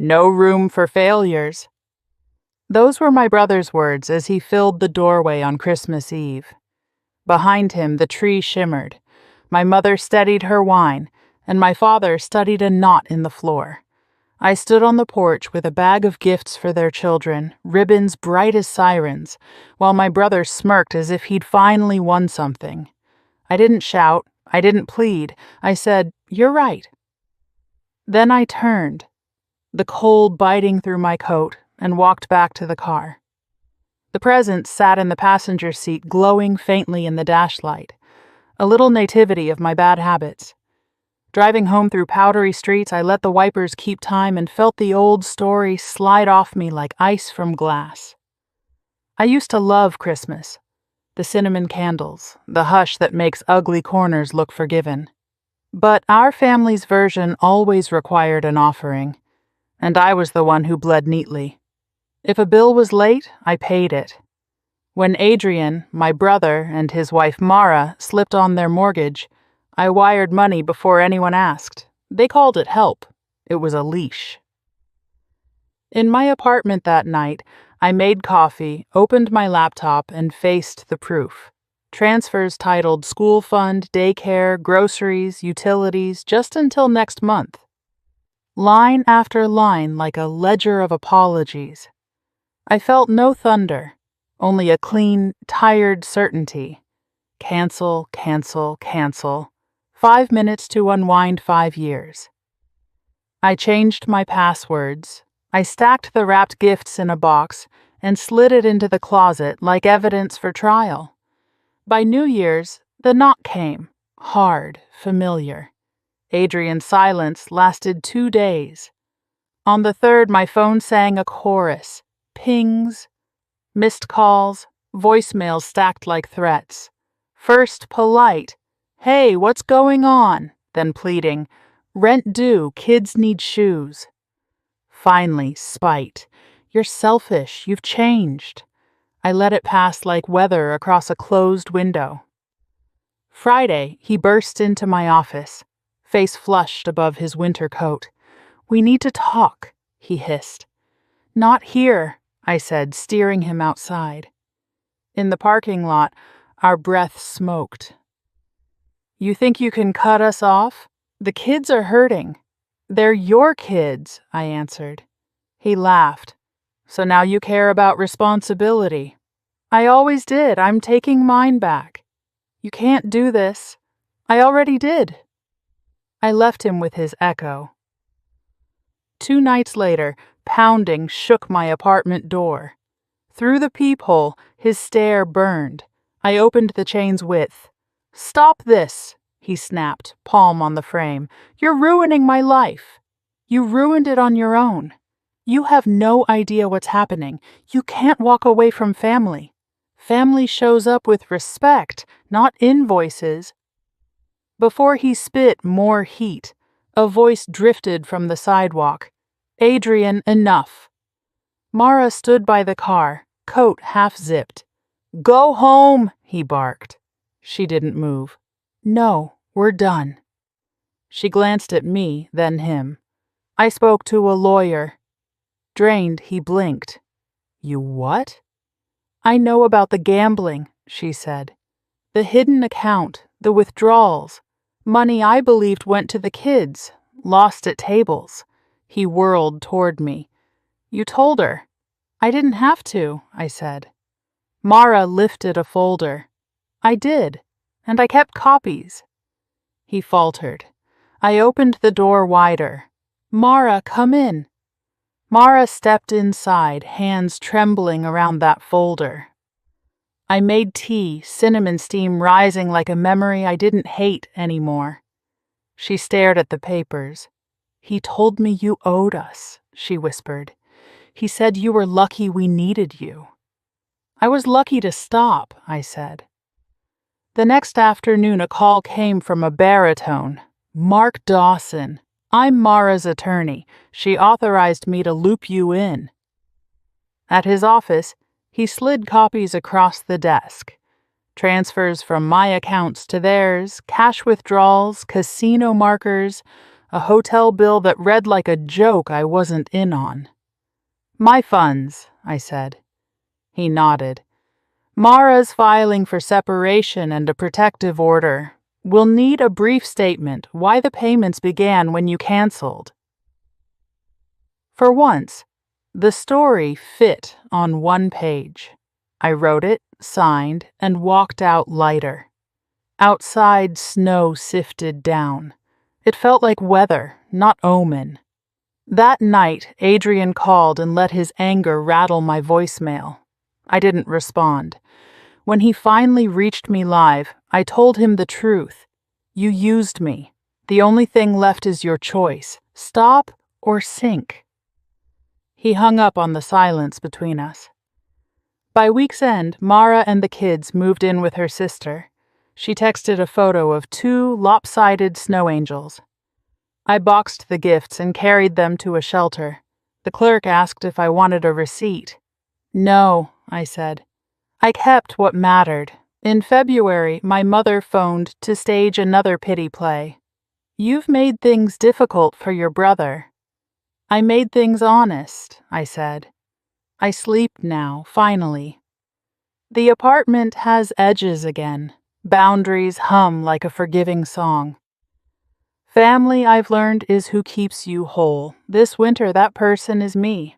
No room for failures. Those were my brother's words as he filled the doorway on Christmas Eve. Behind him, the tree shimmered. My mother steadied her wine, and my father studied a knot in the floor. I stood on the porch with a bag of gifts for their children, ribbons bright as sirens, while my brother smirked as if he'd finally won something. I didn't shout. I didn't plead. I said, "You're right." Then I turned, the cold biting through my coat, and walked back to the car. The presents sat in the passenger seat, glowing faintly in the dashlight, a little nativity of my bad habits. Driving home through powdery streets, I let the wipers keep time and felt the old story slide off me like ice from glass. I used to love Christmas. The cinnamon candles, the hush that makes ugly corners look forgiven. But our family's version always required an offering, and I was the one who bled neatly. If a bill was late, I paid it. When Adrian, my brother, and his wife Mara slipped on their mortgage, I wired money before anyone asked. They called it help. It was a leash. In my apartment that night, I made coffee, opened my laptop, and faced the proof. Transfers titled school fund, daycare, groceries, utilities, just until next month. Line after line like a ledger of apologies. I felt no thunder, only a clean, tired certainty. Cancel, cancel, cancel. 5 minutes to unwind 5 years. I changed my passwords. I stacked the wrapped gifts in a box and slid it into the closet like evidence for trial. By New Year's, the knock came, hard, familiar. Adrian's silence lasted 2 days. On the third, my phone sang a chorus. Pings, missed calls, voicemails stacked like threats. First polite, "Hey, what's going on?" Then pleading, "Rent due, kids need shoes." Finally, spite, "You're selfish, you've changed." I let it pass like weather across a closed window. Friday, he burst into my office, face flushed above his winter coat. "We need to talk," he hissed. "Not here," I said, steering him outside. In the parking lot, our breath smoked. "You think you can cut us off? The kids are hurting." "They're your kids," I answered. He laughed. "So now you care about responsibility." "I always did. I'm taking mine back." "You can't do this." "I already did." I left him with his echo. 2 nights later, pounding shook my apartment door. Through the peephole, his stare burned. I opened the chain's width. "Stop this," he snapped, palm on the frame. "You're ruining my life." "You ruined it on your own. You have no idea what's happening. You can't walk away from family. Family shows up with respect, not invoices." Before he spit more heat, a voice drifted from the sidewalk. "Adrian, enough." Mara stood by the car, coat half-zipped. "Go home," he barked. She didn't move. "No, we're done." She glanced at me, then him. I spoke to a lawyer. Drained, he blinked. "You what?" "I know about the gambling," she said. "The hidden account, the withdrawals. Money I believed went to the kids, lost at tables." He whirled toward me. "You told her." "I didn't have to," I said. Mara lifted a folder. "I did, and I kept copies." He faltered. I opened the door wider. "Mara, come in." Mara stepped inside, hands trembling around that folder. I made tea, cinnamon steam rising like a memory I didn't hate anymore. She stared at the papers. "He told me you owed us," she whispered. "He said you were lucky we needed you." "I was lucky to stop," I said. The next afternoon a call came from a baritone. "Mark Dawson. I'm Mara's attorney. She authorized me to loop you in." At his office, he slid copies across the desk. Transfers from my accounts to theirs, cash withdrawals, casino markers, a hotel bill that read like a joke I wasn't in on. My funds, I said. He nodded. Mara's filing for separation and a protective order. We'll need a brief statement why the payments began when you canceled. For once, the story fit on one page. I wrote it, signed, and walked out lighter. Outside, snow sifted down. It felt like weather, not omen. That night, Adrian called and let his anger rattle my voicemail. I didn't respond. When he finally reached me live, I told him the truth. You used me. The only thing left is your choice. Stop or sink. He hung up on the silence between us. By week's end, Mara and the kids moved in with her sister. She texted a photo of 2 lopsided snow angels. I boxed the gifts and carried them to a shelter. The clerk asked if I wanted a receipt. No, I said. I kept what mattered. In February, my mother phoned to stage another pity play. You've made things difficult for your brother. I made things honest, I said. I sleep now, finally. The apartment has edges again. Boundaries hum like a forgiving song. Family, I've learned, is who keeps you whole. This winter, that person is me.